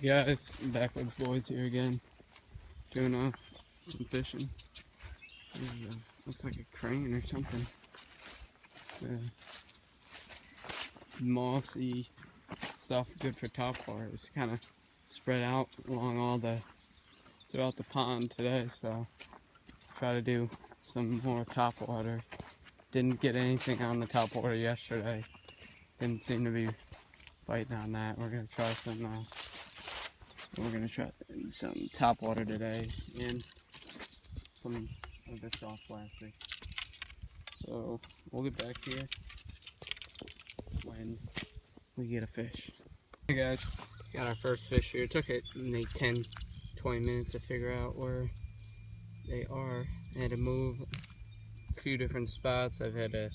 Guys, Backwoods Boys here again, doing some fishing. Looks like a crane or something. Mossy stuff, good for topwater. It's kind of spread out along throughout the pond today, so try to do some more topwater. Didn't get anything on the topwater yesterday. Didn't seem to be biting on that. We're gonna try some topwater today and some of this soft plastic. So we'll get back to you when we get a fish. Hey guys, got our first fish here. It took it maybe 10-20 minutes to figure out where they are. I had to move a few different spots. I've had to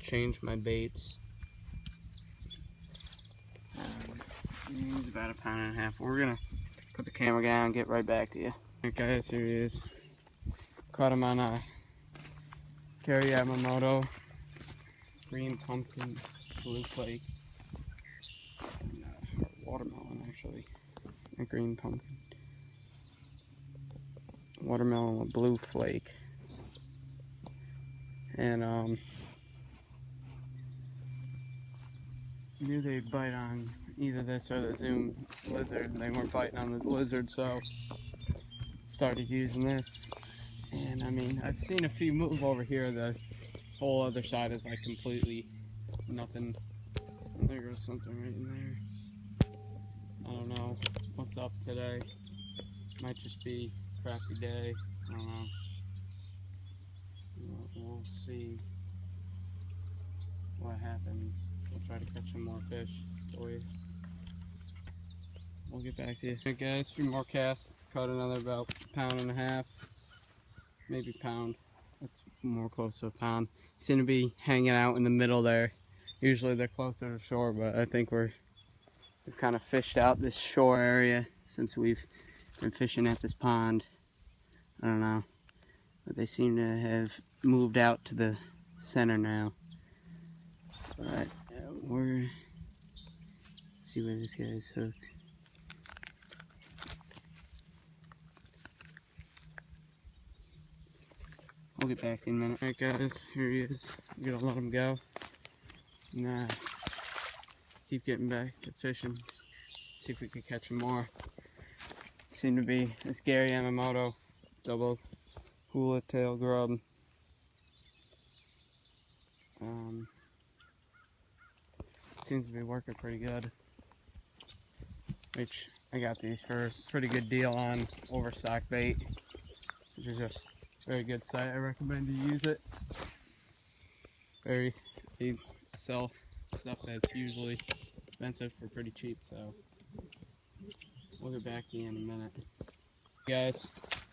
change my baits. He's about 1.5 pounds. We're gonna put the camera down and get right back to you. Alright guys, here he is. Caught him on a Gary Yamamoto green pumpkin blue flake. Watermelon actually. A green pumpkin. Watermelon with blue flake. And knew they'd bite on either this or the Zoom lizard. They weren't biting on the lizard, so started using this. And I mean, I've seen a few move over here. The whole other side is like completely nothing. And there goes something right in there. I don't know what's up today. Might just be a crappy day. I don't know. We'll see what happens. We'll try to catch some more fish for you. We'll get back to you. Alright guys, a few more casts. Caught another about 1.5 pounds. Maybe pound. That's more close to a pound. Seem to be hanging out in the middle there. Usually they're closer to shore, but I think we've kind of fished out this shore area since we've been fishing at this pond. I don't know, but they seem to have moved out to the center now. But we're see where this guy's hooked. We'll get back in a minute. Alright guys, here he is. We're gonna let him go. And keep getting back to fishing. See if we can catch him more. Seem to be this Gary Yamamoto double hula tail grub. Seems to be working pretty good. Which I got these for a pretty good deal on Overstock Bait, which is a very good site. I recommend you use it. They sell stuff that's usually expensive for pretty cheap, so we'll get back to you in a minute. Guys,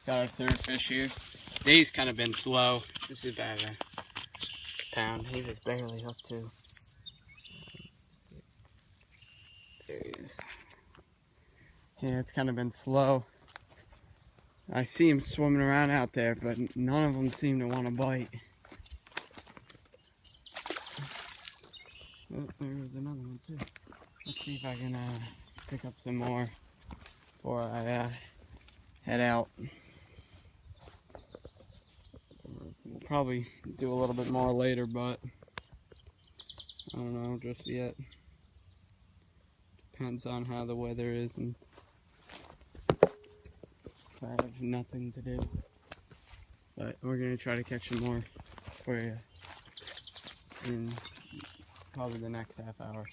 got our third fish here. Day's kind of been slow. This is about 1 pound. He was barely hooked too. There he is. Yeah, it's kind of been slow. I see him swimming around out there, but none of them seem to want to bite. Oh, there goes another one too. Let's see if I can pick up some more before I head out. We'll probably do a little bit more later, but I don't know just yet. Depends on how the weather is and if I have nothing to do. But we're gonna try to catch some more for you in probably the next half hour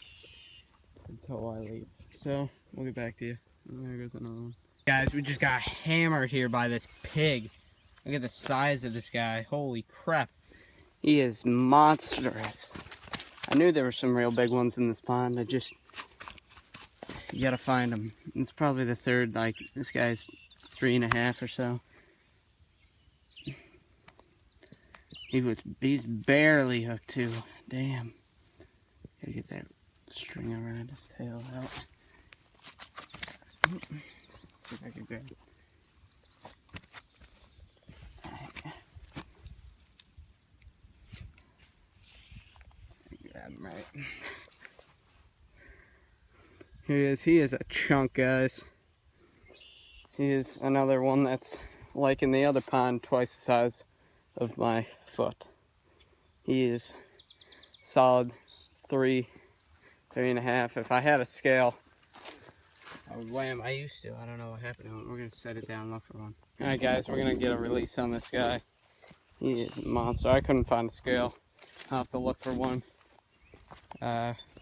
until I leave. So we'll get back to you. Oh, there goes another one. Guys, we just got hammered here by this pig. Look at the size of this guy. Holy crap. He is monstrous. I knew there were some real big ones in this pond. You gotta find them. It's probably the third, like, this guy's 3.5 or so. He's barely hooked too. Damn. Gotta get that string around his tail out. See if I can grab it. Grab him right. Here he is. He is a chunk, guys. He is another one that's like in the other pond, twice the size of my foot. He is solid 3.5. If I had a scale, I would weigh him. I used to. I don't know what happened to him. We're going to set it down and look for one. Alright guys, we're going to get a release on this guy. He is a monster. I couldn't find a scale. I'll have to look for one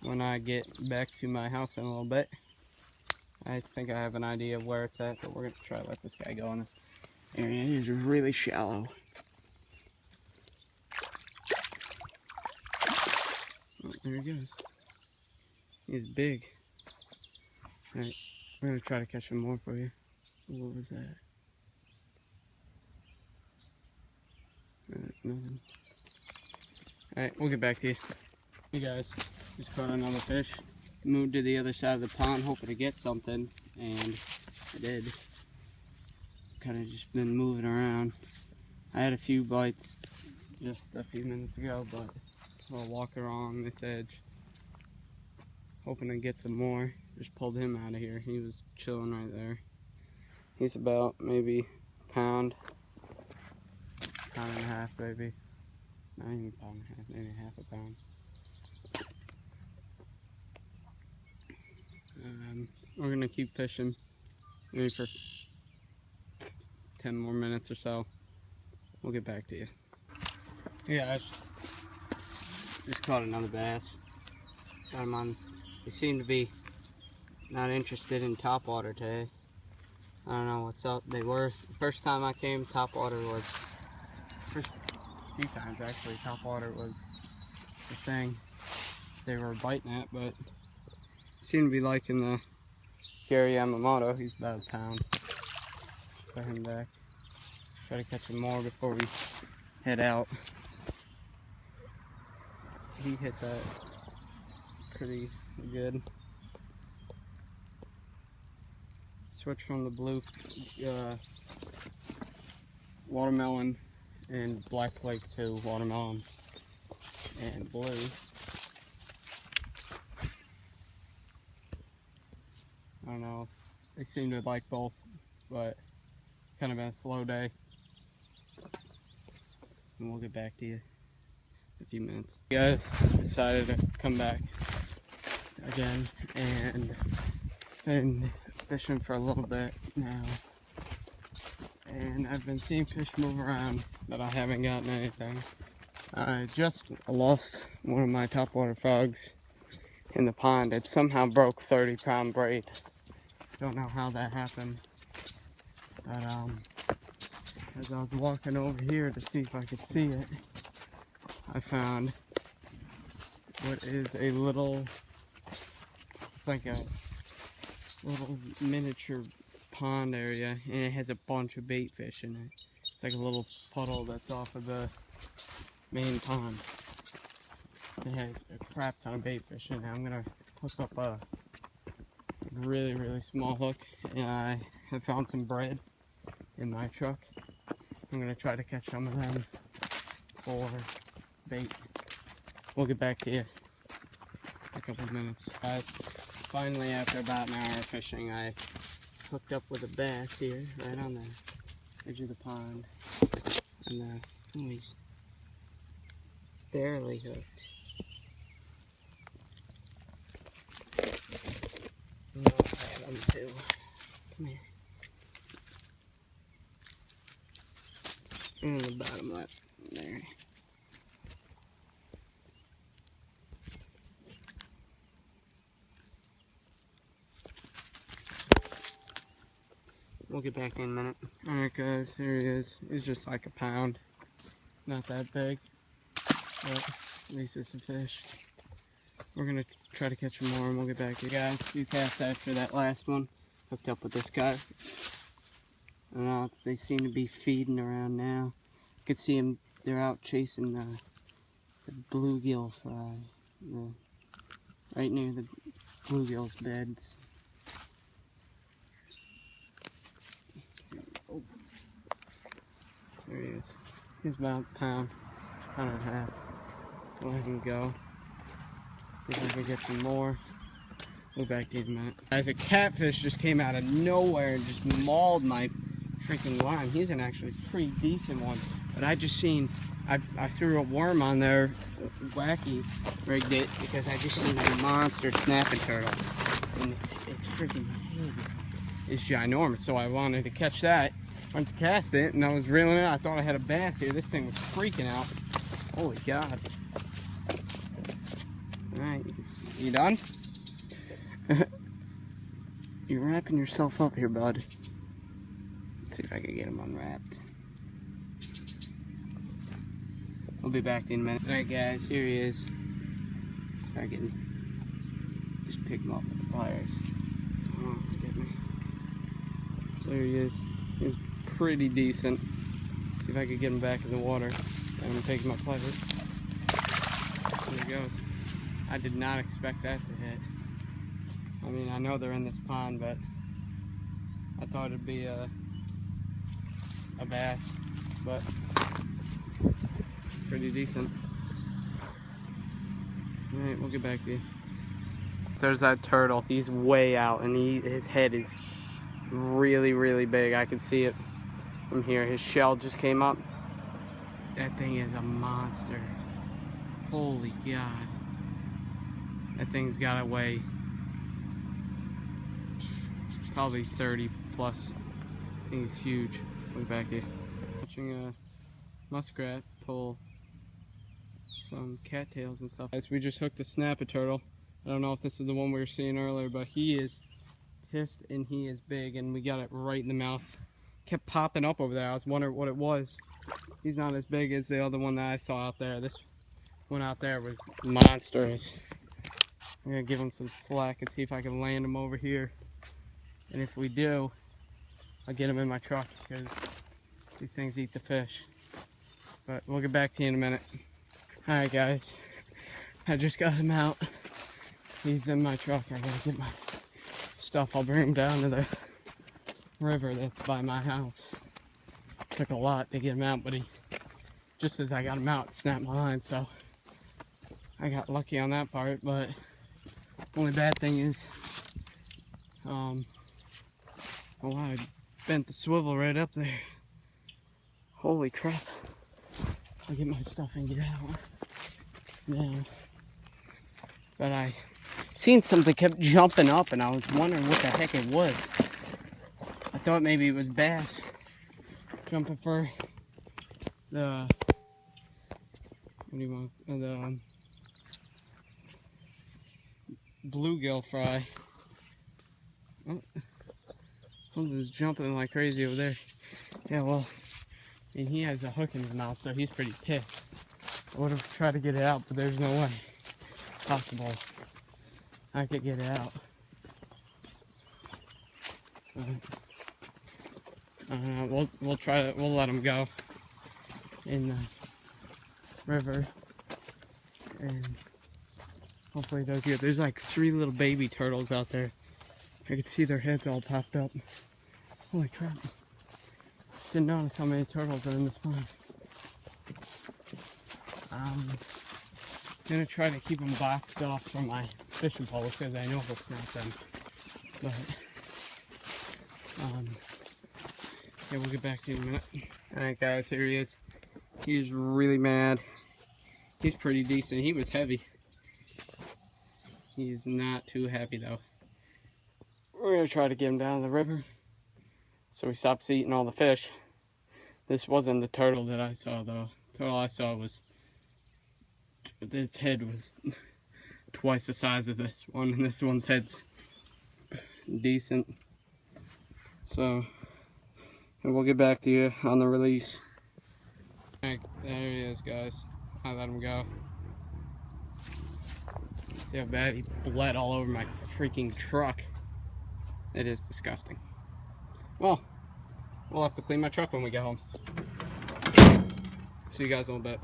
when I get back to my house in a little bit. I think I have an idea of where it's at, but we're going to try to let this guy go in this area. He is really shallow. Oh, there he goes. He's big. Alright, we're going to try to catch some more for you. What was that? Nothing. Alright, we'll get back to you. Hey guys, just caught another fish. Moved to the other side of the pond hoping to get something, and I did. Kind of just been moving around. I had a few bites just a few minutes ago, but I'll walk along this edge hoping to get some more. Just pulled him out of here. He was chilling right there. He's about maybe a pound and a half, maybe. Not even a pound and a half, maybe half a pound. We're gonna keep fishing maybe for 10 more minutes or so. We'll get back to you. Yeah, I just caught another bass. Got him on. They seem to be not interested in topwater today. I don't know what's up. They were. The first time I came, topwater was. First few times actually, topwater was the thing they were biting at, but seem to be liking the Gary Yamamoto. He's about a pound. Put him back. Try to catch some more before we head out. He hit that pretty good. Switch from the blue watermelon and black flake to watermelon and blue. I don't know, they seem to like both, but it's kind of been a slow day. And we'll get back to you in a few minutes. You guys decided to come back again and been fishing for a little bit now. And I've been seeing fish move around, but I haven't gotten anything. I just lost one of my topwater frogs in the pond. It somehow broke 30-pound braid. Don't know how that happened, but as I was walking over here to see if I could see it, I found what is a little, it's like a little miniature pond area, and it has a bunch of bait fish in it. It's like a little puddle that's off of the main pond. It has a crap ton of bait fish in it. I'm gonna hook up a really small hook, and I have found some bread in my truck. I'm gonna try to catch some of them for bait. We'll get back to you in a couple of minutes. Finally, after about an hour of fishing, I hooked up with a bass here, right on the edge of the pond. And he's barely hooked. No, I have him too. Come here. In the bottom left, there. We'll get back in a minute. Alright guys, here he is. He's just like a pound. Not that big, but at least it's a fish. We're gonna try to catch some more and we'll get back to you guys. A few casts after that last one. Hooked up with this guy. I don't know, they seem to be feeding around now. You can see them, they're out chasing the bluegill fry. Right near the bluegill's beds. Oh. There he is. He's about a pound and a half. Let him go. See if I can get some more. We'll back to you in a minute. Guys, a catfish just came out of nowhere and just mauled my freaking line. He's an actually pretty decent one, but I just seen, I threw a worm on there, wacky, rigged it, because I just seen a monster snapping turtle. And it's freaking big. It's ginormous, so I wanted to catch that. Went to cast it, and I was reeling it. I thought I had a bass here. This thing was freaking out. Holy God. Alright, you done? You're wrapping yourself up here, bud. Let's see if I can get him unwrapped. I'll be back in a minute. Alright guys, here he is. Try getting, just pick him up with the pliers. Oh, get me. There he is. He's pretty decent. See if I can get him back in the water. I'm gonna take my pliers. There he goes. I did not expect that to hit. I mean, I know they're in this pond, but I thought it'd be a bass, but pretty decent. Alright, we'll get back to you. So there's that turtle. He's way out, and his head is really, really big. I can see it from here. His shell just came up. That thing is a monster. Holy God. That thing's got to weigh probably 30 plus. I think he's huge. Look back here. Watching a muskrat pull some cattails and stuff. Guys, we just hooked a snapper turtle. I don't know if this is the one we were seeing earlier, but he is pissed and he is big, and we got it right in the mouth. Kept popping up over there. I was wondering what it was. He's not as big as the other one that I saw out there. This one out there was monstrous. I'm gonna give him some slack and see if I can land him over here. And if we do, I'll get him in my truck, because these things eat the fish. But we'll get back to you in a minute. Alright guys, I just got him out. He's in my truck. I gotta get my stuff. I'll bring him down to the river that's by my house. Took a lot to get him out, but he, just as I got him out, snapped my line, so I got lucky on that part. But only bad thing is, oh wow, I bent the swivel right up there. Holy crap. I'll get my stuff and get out now. But I seen something kept jumping up, and I was wondering what the heck it was. I thought maybe it was bass jumping for the, what do you want, the bluegill fry. Oh, something's jumping like crazy over there. Yeah, well, I mean, he has a hook in his mouth, so he's pretty pissed. I would have tried to get it out, but there's no way possible I could get it out. We'll try to, we'll let him go in the river, and hopefully it does good. There's like 3 little baby turtles out there. I could see their heads all popped up. Holy crap. Didn't notice how many turtles are in this pond. I'm gonna try to keep them boxed off from my fishing poles, because I know he'll snap them. But yeah, we'll get back to you in a minute. Alright guys, here he is. He's really mad. He's pretty decent. He was heavy. He's not too happy though. We're gonna try to get him down the river so he stops eating all the fish. This wasn't the turtle that I saw though. The turtle I saw was, its head was twice the size of this one, and this one's head's decent. So, and we'll get back to you on the release. Alright, there he is, guys. I let him go. See how bad he bled all over my freaking truck. It is disgusting. Well, we'll have to clean my truck when we get home. See you guys in a little bit.